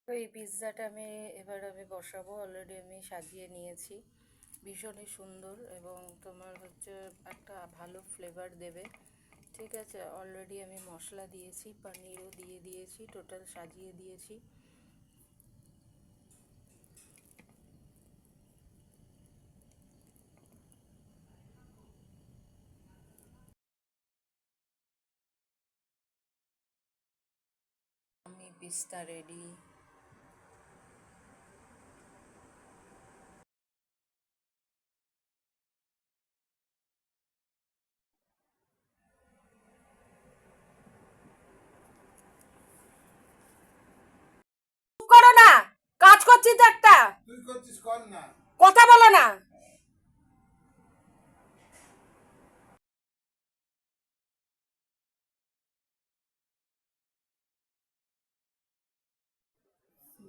তো এই পিৎজাটা আমি বসাবো। অলরেডি আমি সাজিয়ে নিয়েছি, ভীষণই সুন্দর এবং তোমার হচ্ছে একটা ভালো ফ্লেভার দেবে। ঠিক আছে, অলরেডি আমি মশলা দিয়েছি, পনিরও দিয়ে দিয়েছি, টোটাল সাজিয়ে দিয়েছি। আমি পিস্তা রেডি। করো না, কাজ করছি তো একটা। তুই করছিস, কর না, কথা বলো না।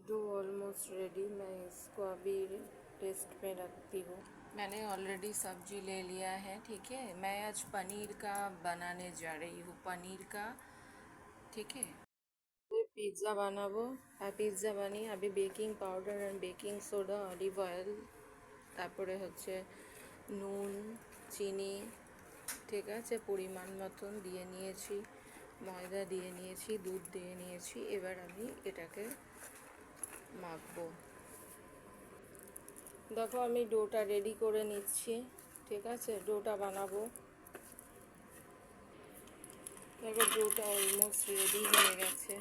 डो ऑलमोस्ट रेडी, मैं इसको अभी टेस्ट में रखती हूँ। मैंने ऑलरेडी सब्जी ले लिया है। ठीक है, मैं आज पनीर का बनाने जा रही हूँ, पनीर का। ठीक है, पिज़्ज़ा बनाबो। আর পিৎজা বানিয়ে আমি বেকিং পাউডার আর বেকিং সোডা, অলিভ অয়েল, তারপরে হচ্ছে নুন, চিনি, ঠিক আছে, পরিমাণ মতন দিয়ে নিয়েছি, ময়দা দিয়ে নিয়েছি, দুধ দিয়ে নিয়েছি। এবার আমি এটাকে মাখবো। দেখো আমি ডোটা রেডি করে নিচ্ছি। ঠিক আছে, ডোটা বানাবো। দেখো ডোটা অলমোস্ট রেডি হয়ে গেছে।